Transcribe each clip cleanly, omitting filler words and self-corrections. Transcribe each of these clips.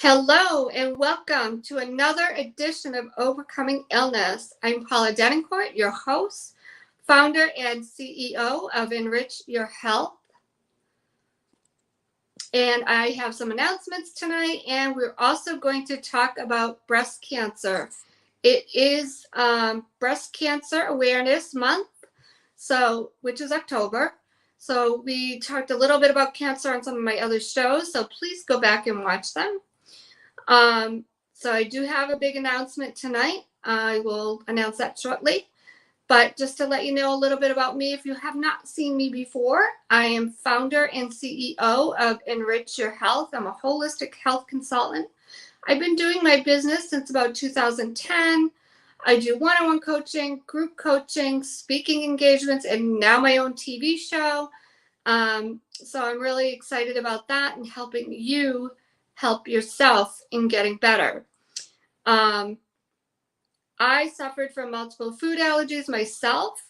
Hello and welcome to another edition of Overcoming Illness. I'm Paula Denoncourt, your host, founder and CEO of Enrich Your Health. And I have some announcements tonight, and we're also going to talk about breast cancer. It is Breast Cancer Awareness Month, which is October. So we talked a little bit about cancer on some of my other shows, so please go back and watch them. So I do have a big announcement tonight. I will announce that shortly. But just to let you know a little bit about me, if you have not seen me before, I am founder and CEO of Enrich Your Health. I'm a holistic health consultant. I've been doing my business since about 2010. I do one-on-one coaching, group coaching, speaking engagements, and now my own TV show. So I'm really excited about that and helping you help yourself in getting better. I suffered from multiple food allergies myself.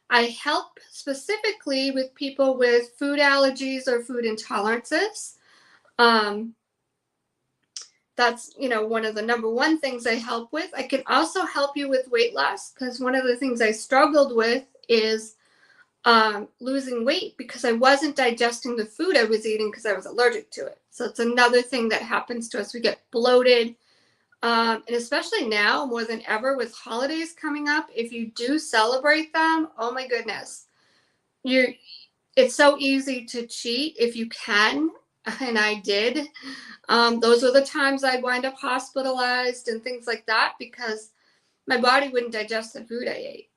I help specifically with people with food allergies or food intolerances. That's, one of the number one things I help with. I can also help you with weight loss because one of the things I struggled with is losing weight because I wasn't digesting the food I was eating because I was allergic to it. So it's another thing that happens to us. We get bloated. And especially now more than ever with holidays coming up, if you do celebrate them, oh my goodness, it's so easy to cheat if you can. And I did. Those were the times I'd wind up hospitalized and things like that because my body wouldn't digest the food I ate.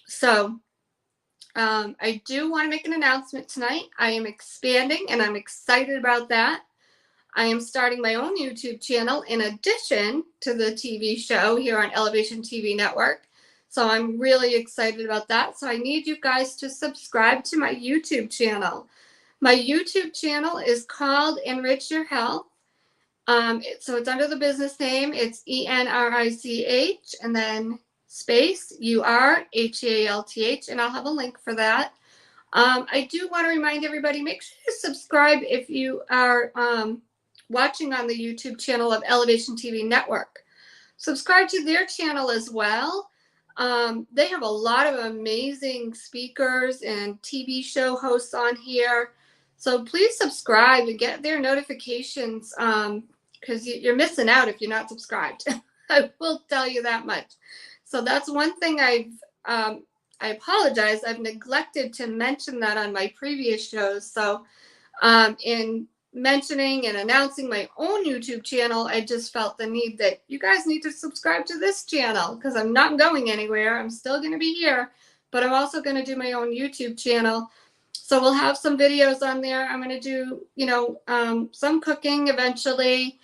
So I do want to make an announcement tonight. I am expanding and I'm excited about that. I am starting my own YouTube channel in addition to the TV show here on Elevation TV Network. So I'm really excited about that. So I need you guys to subscribe to my YouTube channel. My YouTube channel is called Enrich Your Health. So it's under the business name. It's ENRICH and then space URHEALTH, and I'll have a link for that. I do want to remind everybody, make sure you subscribe if you are watching on the YouTube channel of Elevation TV Network. Subscribe to their channel as well. They have a lot of amazing speakers and TV show hosts on here. So please subscribe and get their notifications because you're missing out if you're not subscribed. I will tell you that much. So that's one thing I apologize. I've neglected to mention that on my previous shows. So in mentioning and announcing my own YouTube channel, I just felt the need that you guys need to subscribe to this channel because I'm not going anywhere. I'm still going to be here, but I'm also going to do my own YouTube channel. So we'll have some videos on there. I'm going to do, some cooking eventually.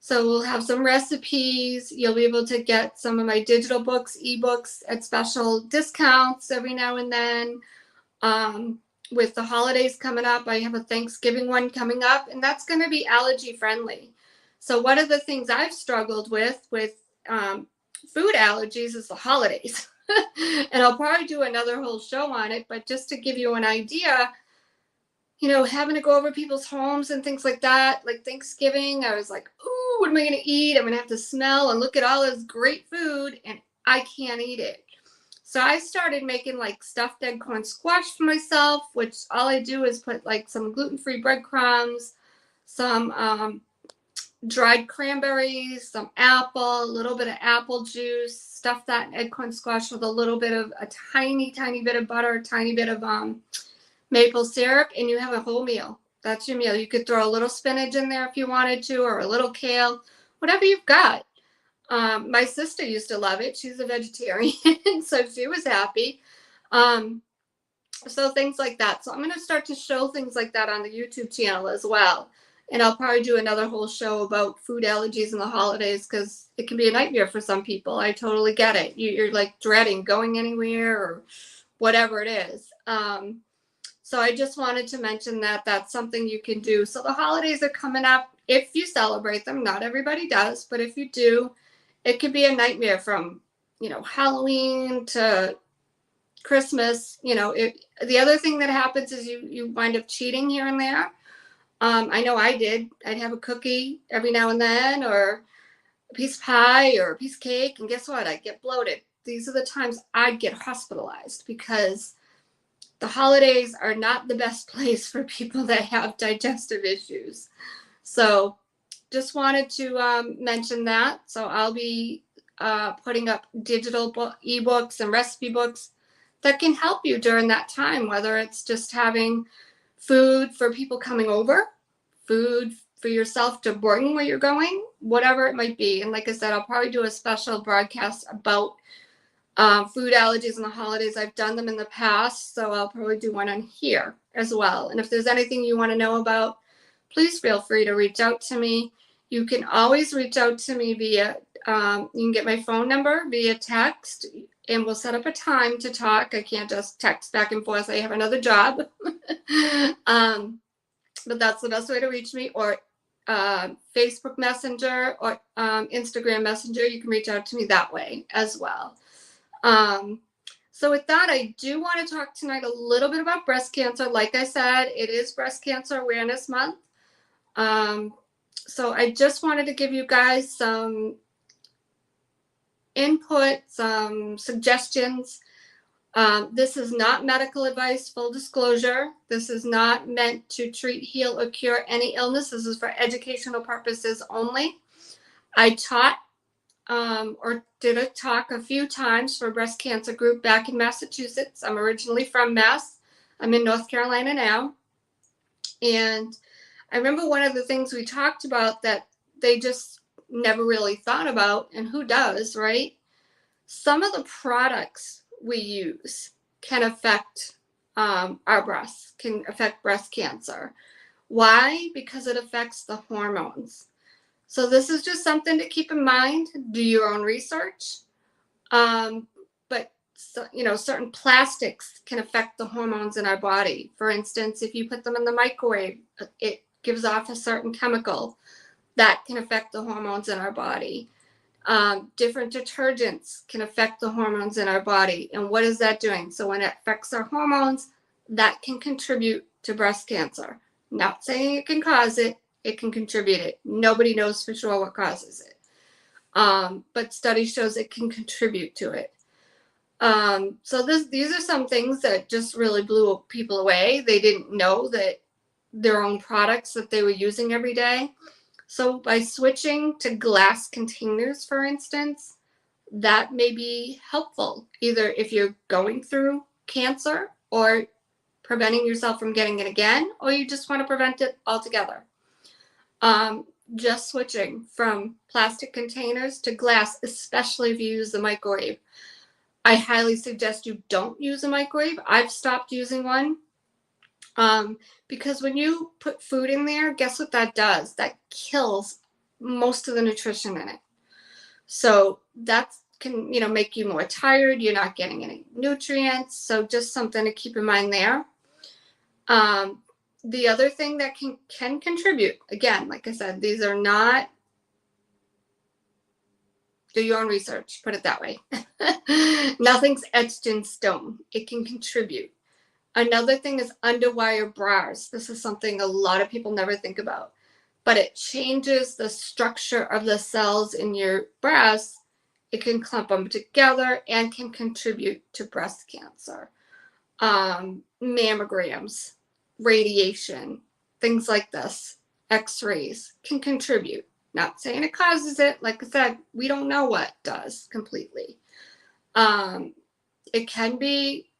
So we'll have some recipes. You'll be able to get some of my digital books, ebooks at special discounts every now and then. With the holidays coming up, I have a Thanksgiving one coming up, and that's going to be allergy friendly. So one of the things I've struggled with food allergies is the holidays. And I'll probably do another whole show on it, but just to give you an idea, having to go over people's homes and things like that, like Thanksgiving, I was like, ooh, what am I going to eat? I'm going to have to smell and look at all this great food, and I can't eat it. So I started making like stuffed egg corn squash for myself, which all I do is put like some gluten-free breadcrumbs, some dried cranberries, some apple, a little bit of apple juice, stuff that in egg corn squash with a tiny, tiny bit of butter, a tiny bit of maple syrup, and you have a whole meal. That's your meal. You could throw a little spinach in there if you wanted to, or a little kale, whatever you've got. My sister used to love it. She's a vegetarian, so she was happy. So things like that. So I'm going to start to show things like that on the YouTube channel as well. And I'll probably do another whole show about food allergies in the holidays because it can be a nightmare for some people. I totally get it. You're like dreading going anywhere or whatever it is. So I just wanted to mention that that's something you can do. So the holidays are coming up. If you celebrate them, not everybody does, but if you do, it could be a nightmare from, Halloween to Christmas. The other thing that happens is you wind up cheating here and there. I know I did. I'd have a cookie every now and then, or a piece of pie, or a piece of cake, and guess what? I'd get bloated. These are the times I'd get hospitalized, because the holidays are not the best place for people that have digestive issues. So just wanted to mention that. So I'll be putting up digital ebooks and recipe books that can help you during that time, whether it's just having food for people coming over, food for yourself to bring where you're going, whatever it might be. And like I said, I'll probably do a special broadcast about food allergies in the holidays. I've done them in the past, so I'll probably do one on here as well. And if there's anything you want to know about, please feel free to reach out to me. You can always reach out to me via, you can get my phone number via text, and we'll set up a time to talk. I can't just text back and forth. I have another job. But that's the best way to reach me, or Facebook Messenger or Instagram Messenger. You can reach out to me that way as well. So with that, I do want to talk tonight a little bit about breast cancer. Like I said, it is Breast Cancer Awareness Month. So I just wanted to give you guys some input, some suggestions. This is not medical advice, full disclosure. This is not meant to treat, heal, or cure any illness. This is for educational purposes only. I taught or did a talk a few times for a breast cancer group back in Massachusetts. I'm originally from Mass. I'm in North Carolina now. And I remember one of the things we talked about that they just never really thought about, and who does, right? Some of the products we use can affect our breasts, can affect breast cancer. Why? Because it affects the hormones. So this is just something to keep in mind. Do your own research. But certain plastics can affect the hormones in our body. For instance, if you put them in the microwave, it gives off a certain chemical that can affect the hormones in our body. Different detergents can affect the hormones in our body. And what is that doing? So when it affects our hormones, that can contribute to breast cancer. Not saying it can cause it, it can contribute it. Nobody knows for sure what causes it. But study shows it can contribute to it. So these are some things that just really blew people away. They didn't know that their own products that they were using every day. So by switching to glass containers, for instance, that may be helpful, either if you're going through cancer or preventing yourself from getting it again, or you just want to prevent it altogether. Just switching from plastic containers to glass, especially if you use the microwave. I highly suggest you don't use a microwave. I've stopped using one. Because when you put food in there, guess what that does? That kills most of the nutrition in it. So that can, make you more tired. You're not getting any nutrients. So just something to keep in mind there. The other thing that can contribute, again, like I said, these are not, do your own research, put it that way. Nothing's etched in stone. It can contribute. Another thing is underwire bras. This is something a lot of people never think about, but it changes the structure of the cells in your breasts. It can clump them together and can contribute to breast cancer. Mammograms, radiation, things like this, x-rays can contribute. Not saying it causes it. Like I said, we don't know what does completely. It can be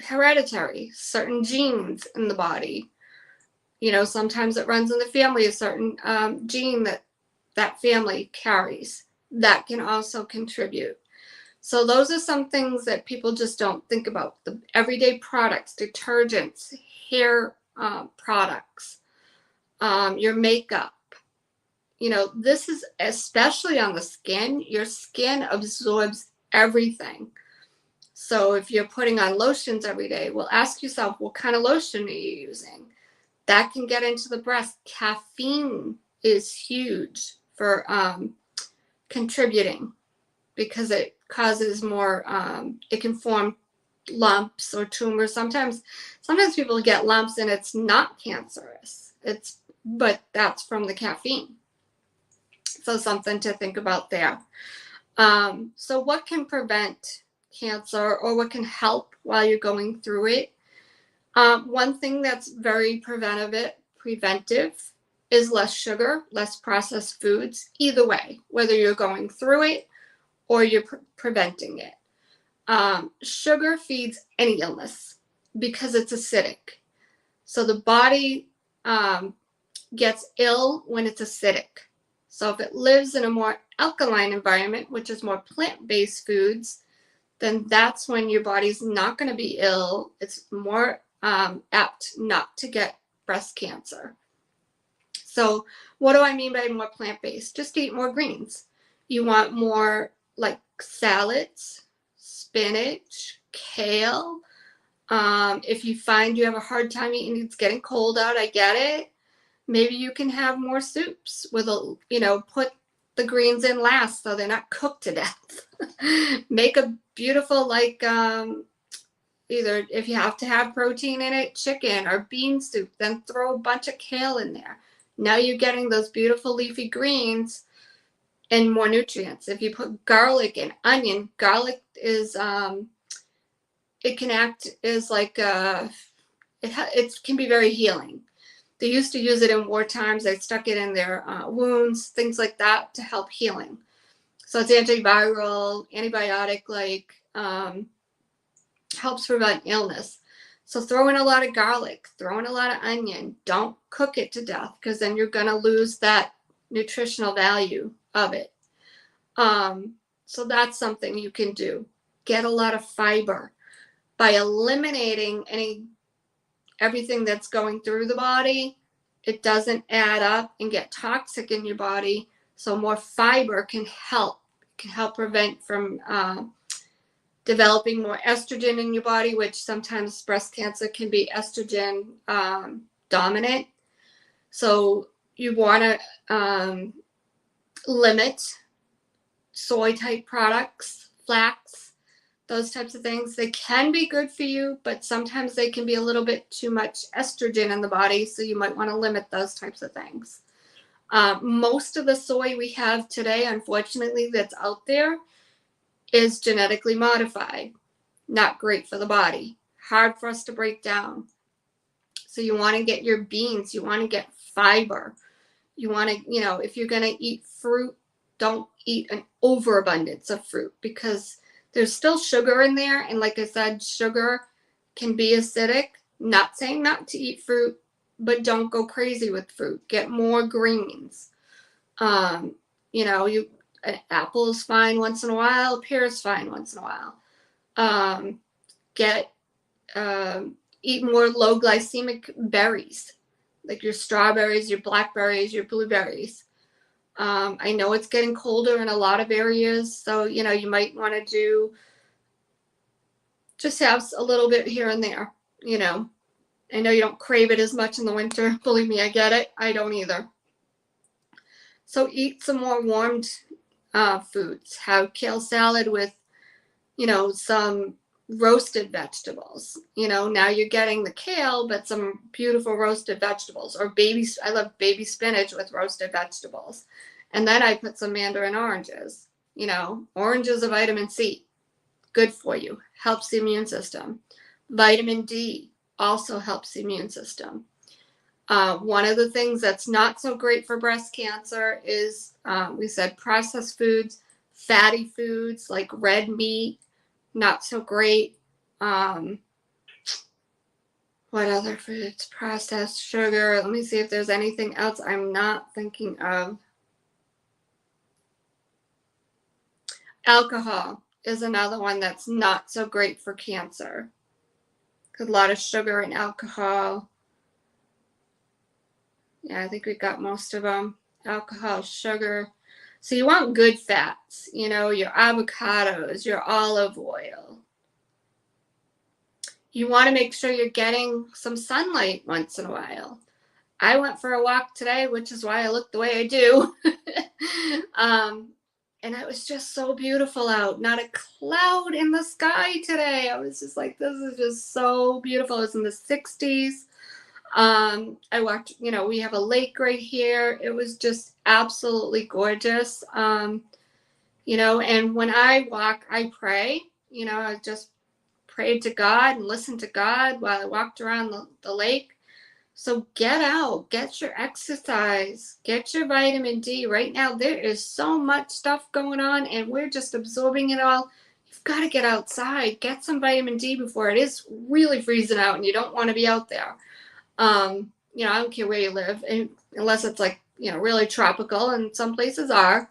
hereditary, certain genes in the body. Sometimes it runs in the family, a certain gene that family carries. That can also contribute. So those are some things that people just don't think about. The everyday products, detergents, hair products, your makeup. This is especially on the skin. Your skin absorbs everything. So if you're putting on lotions every day, well, ask yourself, what kind of lotion are you using? That can get into the breast. Caffeine is huge for contributing, because it causes more, it can form lumps or tumors. Sometimes people get lumps and it's not cancerous. It's but that's from the caffeine. So something to think about there. So what can prevent cancer, or what can help while you're going through it? One thing that's very preventive is less sugar, less processed foods, either way, whether you're going through it or you're preventing it. Sugar feeds any illness because it's acidic. So the body gets ill when it's acidic. So if it lives in a more alkaline environment, which is more plant-based foods, then that's when your body's not going to be ill. It's more apt not to get breast cancer. So what do I mean by more plant-based? Just eat more greens. You want more like salads, spinach, kale. If you find you have a hard time eating, it's getting cold out, I get it. Maybe you can have more soups with put the greens in last so they're not cooked to death. Make a beautiful, either if you have to have protein in it, chicken or bean soup, then throw a bunch of kale in there. Now you're getting those beautiful leafy greens and more nutrients. If you put garlic and onion, garlic is, it can act as like, it can be very healing. They used to use it in war times. They stuck it in their wounds, things like that to help healing. So it's antiviral, antibiotic, helps prevent illness. So throw in a lot of garlic, throw in a lot of onion. Don't cook it to death because then you're going to lose that nutritional value of it. So that's something you can do. Get a lot of fiber by eliminating everything that's going through the body. It doesn't add up and get toxic in your body. So more fiber can help prevent from developing more estrogen in your body, which sometimes breast cancer can be estrogen dominant. So you want to limit soy type products, flax, those types of things. They can be good for you, but sometimes they can be a little bit too much estrogen in the body. So you might want to limit those types of things. Most of the soy we have today, unfortunately, that's out there is genetically modified. Not great for the body. Hard for us to break down. So you want to get your beans. You want to get fiber. You want to, if you're going to eat fruit, don't eat an overabundance of fruit because there's still sugar in there. And like I said, sugar can be acidic. Not saying not to eat fruit, but don't go crazy with fruit. Get more greens. An apple is fine once in a while. A pear is fine once in a while. Eat more low glycemic berries, like your strawberries, your blackberries, your blueberries. I know it's getting colder in a lot of areas, so you might want to just have a little bit here and there. I know you don't crave it as much in the winter. Believe me, I get it. I don't either. So eat some more warmed foods. Have kale salad with, some roasted vegetables. Now you're getting the kale, but some beautiful roasted vegetables. Or I love baby spinach with roasted vegetables. And then I put some mandarin oranges. Oranges are vitamin C. Good for you. Helps the immune system. Vitamin D also helps the immune system. One of the things that's not so great for breast cancer is, we said processed foods, fatty foods like red meat, not so great. What other foods? Processed sugar. Let me see if there's anything else I'm not thinking of. Alcohol is another one that's not so great for cancer. A lot of sugar and alcohol. Yeah, I think we got most of them. Alcohol, sugar. So you want good fats, your avocados, your olive oil. You want to make sure you're getting some sunlight once in a while. I went for a walk today, which is why I look the way I do. And it was just so beautiful out. Not a cloud in the sky today. I was just like, this is just so beautiful. It was in the 60s. I walked, we have a lake right here. It was just absolutely gorgeous. And when I walk, I pray. I just prayed to God and listened to God while I walked around the lake. So get out, get your exercise, get your vitamin D. Right now, there is so much stuff going on and we're just absorbing it all. You've got to get outside, get some vitamin D before it is really freezing out and you don't want to be out there. I don't care where you live, unless it's like, really tropical, and some places are.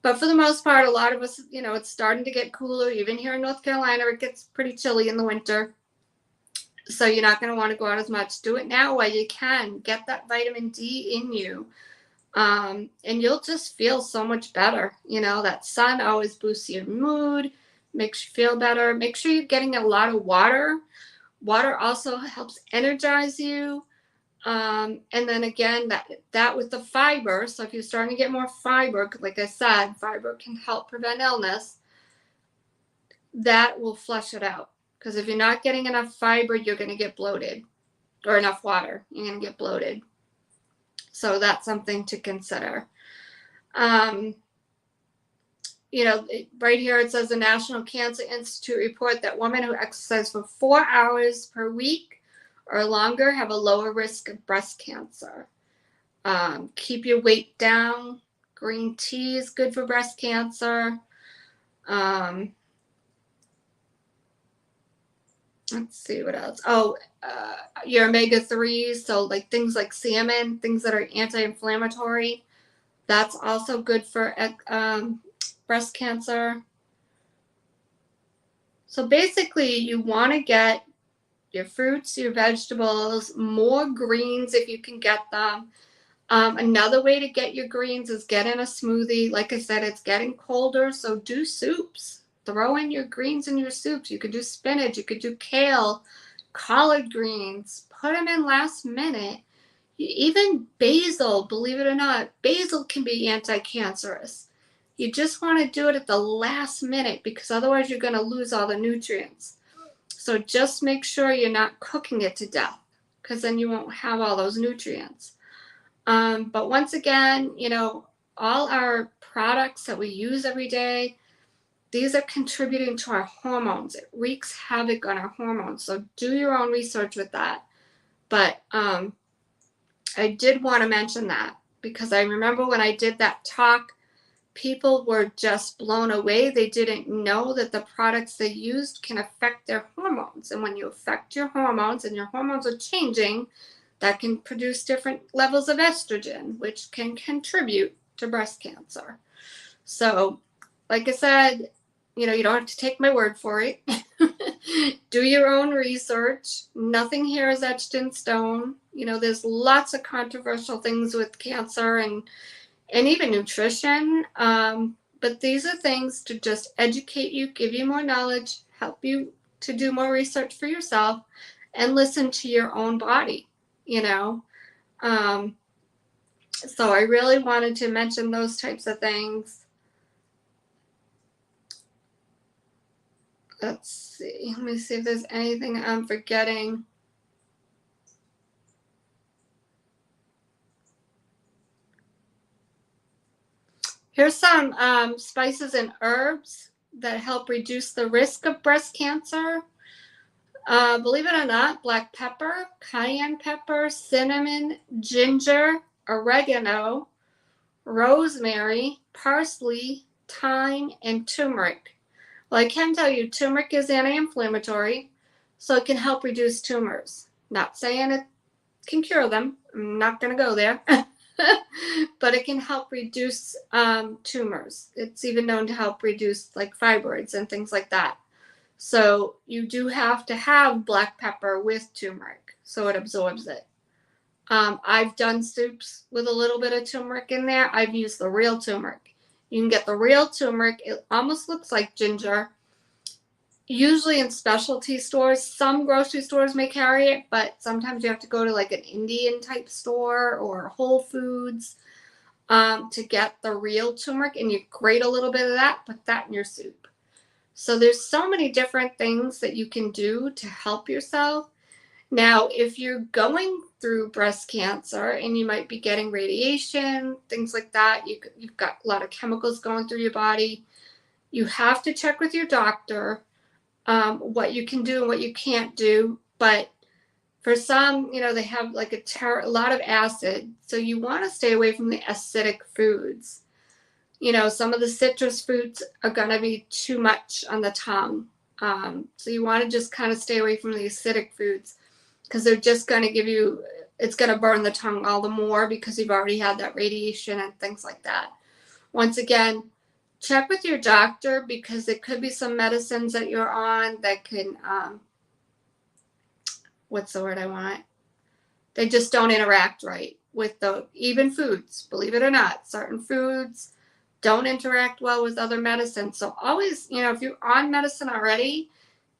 But for the most part, a lot of us, it's starting to get cooler. Even here in North Carolina, it gets pretty chilly in the winter. So you're not going to want to go out as much. Do it now while you can. Get that vitamin D in you. And you'll just feel so much better. That sun always boosts your mood, makes you feel better. Make sure you're getting a lot of water. Water also helps energize you. And then again, that with the fiber. So if you're starting to get more fiber, like I said, fiber can help prevent illness. That will flush it out. Because if you're not getting enough fiber, you're going to get bloated. Or enough water, you're going to get bloated. So that's something to consider. Right here it says the National Cancer Institute report that women who exercise for 4 hours per week or longer have a lower risk of breast cancer. Keep your weight down. Green tea is good for breast cancer. Let's see what else. Your omega-3s, so like things like salmon, things that are anti-inflammatory. That's also good for breast cancer. So basically, you want to get your fruits, your vegetables, more greens if you can get them. Another way to get your greens is get in a smoothie. Like I said, it's getting colder, so do soups. Throw in your greens in your soups. You could do spinach. You could do kale, collard greens. Put them in last minute. Even basil, believe it or not, basil can be anti-cancerous. You just want to do it at the last minute because otherwise you're going to lose all the nutrients. So just make sure you're not cooking it to death because then you won't have all those nutrients. But once again, all our products that we use every day, these are contributing to our hormones. It wreaks havoc on our hormones. So do your own research with that. But I did want to mention that because I remember when I did that talk, people were just blown away. They didn't know that the products they used can affect their hormones. And when you affect your hormones and your hormones are changing, that can produce different levels of estrogen, which can contribute to breast cancer. So, like I said, you don't have to take my word for it. Do your own research. Nothing here is etched in stone. There's lots of controversial things with cancer and even nutrition. But these are things to just educate you, give you more knowledge, help you to do more research for yourself, and listen to your own body, So I really wanted to mention those types of things. Let's see. Let me see if there's anything I'm forgetting. Here's some spices and herbs that help reduce the risk of breast cancer. Believe it or not, black pepper, cayenne pepper, cinnamon, ginger, oregano, rosemary, parsley, thyme, and turmeric. Well, I can tell you turmeric is anti-inflammatory, so it can help reduce tumors. Not saying it can cure them. I'm not going to go there. But it can help reduce tumors. It's even known to help reduce like fibroids and things like that. So you do have to have black pepper with turmeric so it absorbs it. I've done soups with a little bit of turmeric in there. I've used the real turmeric. You can get the real turmeric. It almost looks like ginger. Usually in specialty stores, some grocery stores may carry it, but sometimes you have to go to like an Indian type store or Whole Foods to get the real turmeric, and you grate a little bit of that, put that in your soup. So there's so many different things that you can do to help yourself. Now, if you're going through breast cancer, and you might be getting radiation, things like that. You've got a lot of chemicals going through your body. You have to check with your doctor what you can do and what you can't do. But for some, they have like a lot of acid, so you want to stay away from the acidic foods. Some of the citrus fruits are going to be too much on the tongue. So you want to just kind of stay away from the acidic foods, because they're just going to it's going to burn the tongue all the more because you've already had that radiation and things like that. Once again, check with your doctor, because it could be some medicines that you're on that can, what's the word I want? They just don't interact right with even foods, believe it or not. Certain foods don't interact well with other medicines. So always, if you're on medicine already,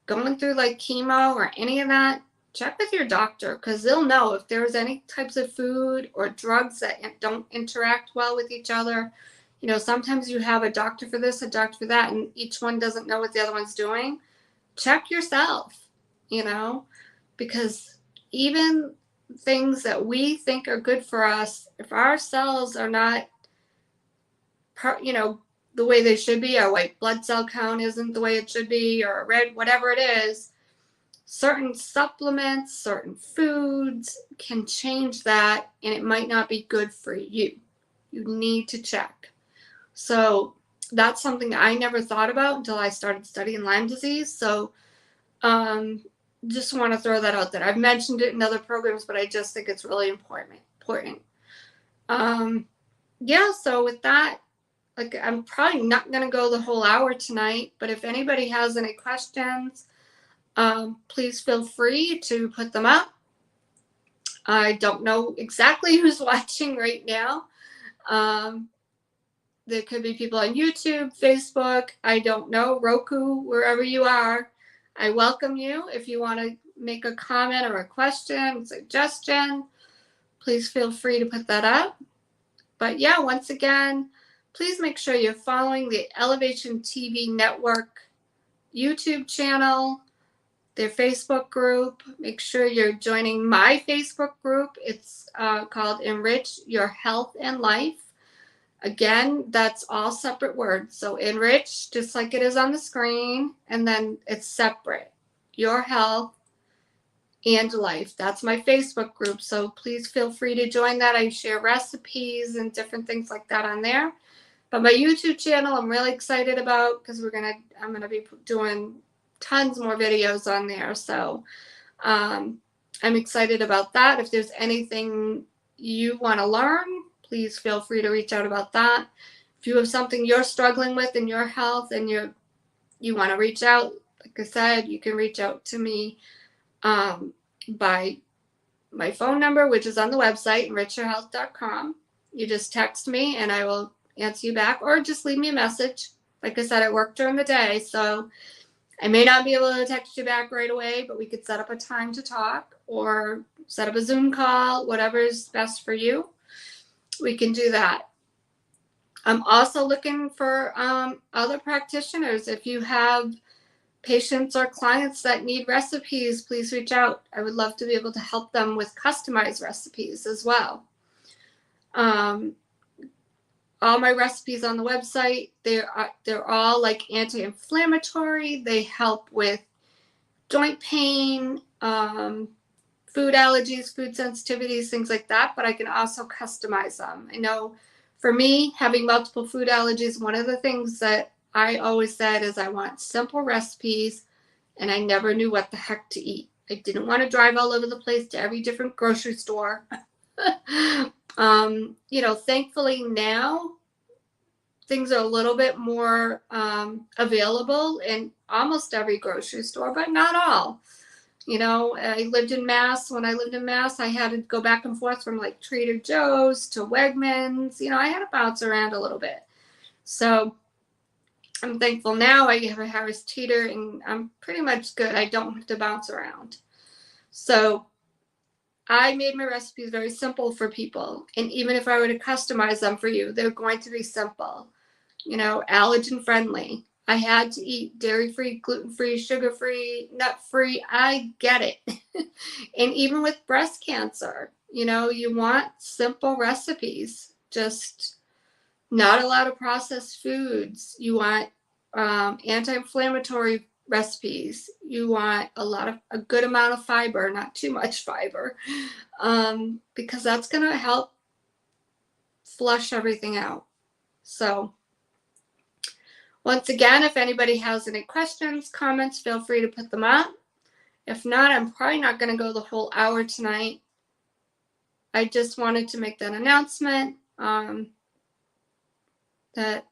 going through like chemo or any of that, check with your doctor, because they'll know if there's any types of food or drugs that don't interact well with each other. Sometimes you have a doctor for this, a doctor for that, and each one doesn't know what the other one's doing. Check yourself, because even things that we think are good for us, if our cells are not, the way they should be, our white blood cell count isn't the way it should be, or red, whatever it is, certain supplements, certain foods can change that, and it might not be good for you. You need to check. So that's something I never thought about until I started studying Lyme disease. So just want to throw that out there. I've mentioned it in other programs, but I just think it's really important. So with that, I'm probably not going to go the whole hour tonight, but if anybody has any questions, please feel free to put them up. I don't know exactly who's watching right now. There could be people on YouTube, Facebook, I don't know, Roku, wherever you are. I welcome you. If you want to make a comment or a question, suggestion, please feel free to put that up. But yeah, once again, please make sure you're following the Elevation TV Network YouTube channel, their Facebook group. Make sure you're joining my Facebook group. It's called Enrich Your Health and Life. Again, that's all separate words. So enrich, just like it is on the screen, and then it's separate. Your health and life. That's my Facebook group. So please feel free to join that. I share recipes and different things like that on there. But my YouTube channel, I'm really excited about, because I'm gonna be doing tons more videos on there. So I'm excited about that. If there's anything you want to learn, please feel free to reach out about that. If you have something you're struggling with in your health and you want to reach out, like I said, you can reach out to me by my phone number, which is on the website, enrichyourhealth.com. You just text me and I will answer you back, or just leave me a message. Like I said, I work during the day, so I may not be able to text you back right away, but we could set up a time to talk or set up a Zoom call, whatever is best for you. We can do that. I'm also looking for other practitioners. If you have patients or clients that need recipes, please reach out. I would love to be able to help them with customized recipes as well. All my recipes on the website, they're all like anti-inflammatory. They help with joint pain, food allergies, food sensitivities, things like that, but I can also customize them. I know for me, having multiple food allergies, one of the things that I always said is I want simple recipes, and I never knew what the heck to eat. I didn't want to drive all over the place to every different grocery store. Thankfully now things are a little bit more available in almost every grocery store, but not all. I lived in Mass. When I lived in Mass, I had to go back and forth from like Trader Joe's to Wegmans. I had to bounce around a little bit. So I'm thankful now I have a Harris Teeter and I'm pretty much good. I don't have to bounce around. So I made my recipes very simple for people. And even if I were to customize them for you, they're going to be simple, allergen friendly. I had to eat dairy-free, gluten-free, sugar-free, nut-free. I get it. And even with breast cancer, you want simple recipes, just not a lot of processed foods. You want anti-inflammatory recipes. You want a good amount of fiber, not too much fiber, because that's going to help flush everything out. So once again, if anybody has any questions, comments, feel free to put them up. If not, I'm probably not going to go the whole hour tonight. I just wanted to make that announcement that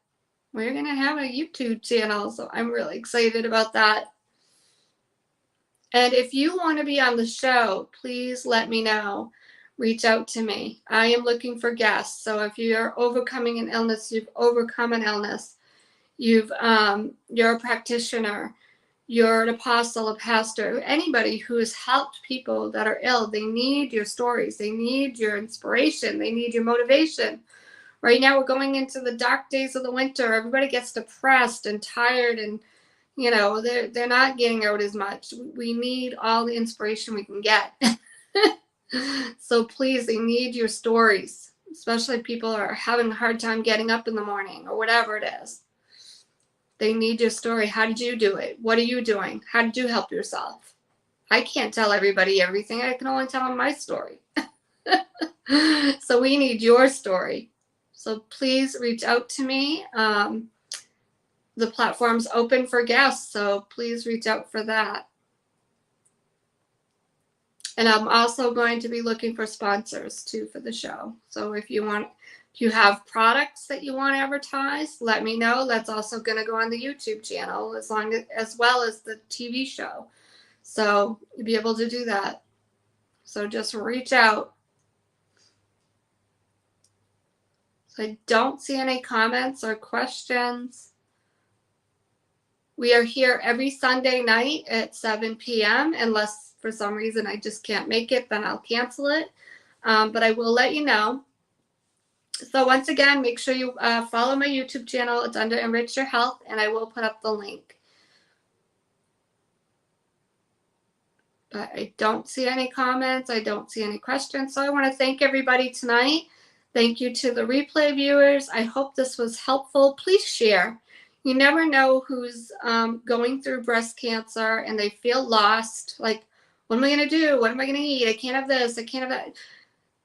we're going to have a YouTube channel, so I'm really excited about that. And if you want to be on the show, please let me know. Reach out to me. I am looking for guests. So if you're overcoming an illness, you've overcome an illness, you're a practitioner, you're an apostle, a pastor, anybody who has helped people that are ill, they need your stories. They need your inspiration. They need your motivation. Right now, we're going into the dark days of the winter. Everybody gets depressed and tired, and they're not getting out as much. We need all the inspiration we can get. So please, they need your stories, especially people who are having a hard time getting up in the morning or whatever it is. They need your story. How did you do it? What are you doing? How did you help yourself? I can't tell everybody everything. I can only tell them my story. So we need your story. So please reach out to me. The platform's open for guests, so please reach out for that. And I'm also going to be looking for sponsors too for the show. So if you have products that you want to advertise, let me know. That's also going to go on the YouTube channel as well as the TV show. So you'll be able to do that. So just reach out. So I don't see any comments or questions. We are here every Sunday night at 7 p.m. Unless for some reason I just can't make it, then I'll cancel it. But I will let you know. So once again, make sure you follow my YouTube channel. It's under Enrich Your Health, and I will put up the link. But I don't see any comments. I don't see any questions. So I want to thank everybody tonight. Thank you to the replay viewers. I hope this was helpful. Please share. You never know who's going through breast cancer and they feel lost. Like, what am I going to do? What am I going to eat? I can't have this. I can't have that.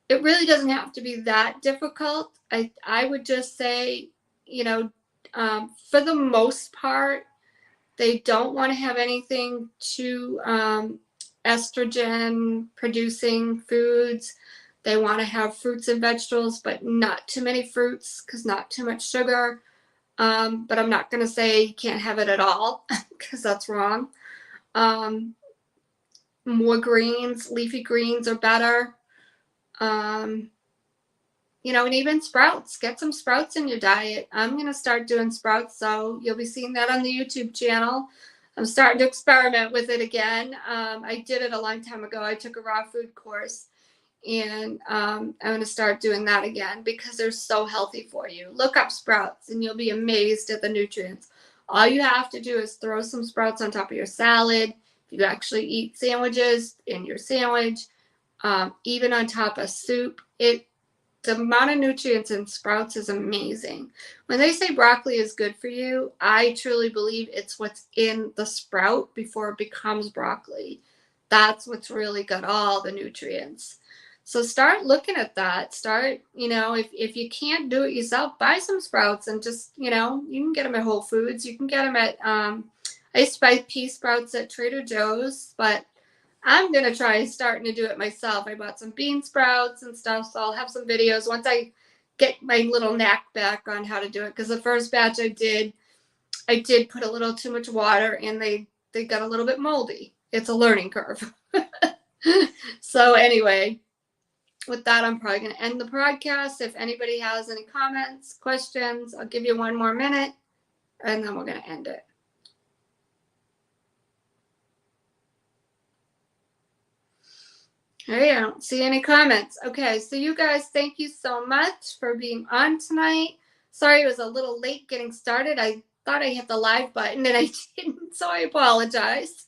It really doesn't have to be that difficult. I would just say, for the most part, they don't want to have anything too estrogen producing foods. They want to have fruits and vegetables, but not too many fruits because not too much sugar. But I'm not going to say you can't have it at all because that's wrong. More greens, leafy greens are better. And even sprouts. Get some sprouts in your diet. I'm going to start doing sprouts, so you'll be seeing that on the YouTube channel. I'm starting to experiment with it again. I did it a long time ago. I took a raw food course, and I'm going to start doing that again because they're so healthy for you. Look up sprouts, and you'll be amazed at the nutrients. All you have to do is throw some sprouts on top of your salad. If you actually eat sandwiches in your sandwich, even on top of soup, the amount of nutrients in sprouts is amazing. When they say broccoli is good for you, I truly believe it's what's in the sprout before it becomes broccoli. That's what's really got all the nutrients. So start looking at that. Start, if you can't do it yourself, buy some sprouts and just, you can get them at Whole Foods. You can get them at, I used to buy pea sprouts at Trader Joe's, but I'm going to try starting to do it myself. I bought some bean sprouts and stuff, so I'll have some videos once I get my little knack back on how to do it. Because the first batch I did put a little too much water, and they got a little bit moldy. It's a learning curve. So anyway, with that, I'm probably going to end the broadcast. If anybody has any comments, questions, I'll give you one more minute, and then we're going to end it. All right, I don't see any comments. Okay, so you guys, thank you so much for being on tonight. Sorry it was a little late getting started. I thought I hit the live button and I didn't, so I apologize.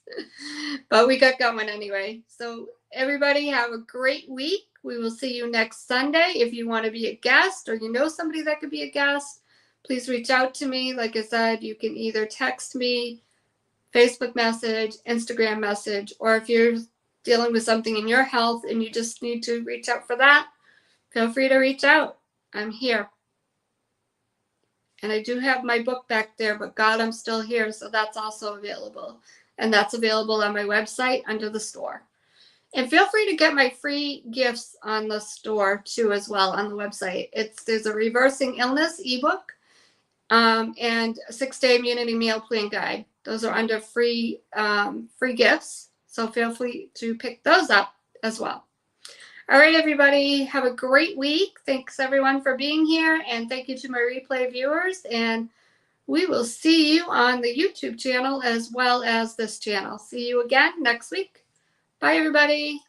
But we got going anyway. So everybody have a great week. We will see you next Sunday. If you want to be a guest or you know somebody that could be a guest, please reach out to me. Like I said, you can either text me, Facebook message, Instagram message, or if you're dealing with something in your health and you just need to reach out for that, feel free to reach out. I'm here. And I do have my book back there, but God, I'm still here. So that's also available. And that's available on my website under the store. And feel free to get my free gifts on the store too, as well, on the website. There's a reversing illness ebook and a 6-day immunity meal plan guide. Those are under free gifts. So feel free to pick those up as well. All right, everybody, have a great week. Thanks, everyone, for being here. And thank you to my replay viewers. And we will see you on the YouTube channel as well as this channel. See you again next week. Bye, everybody.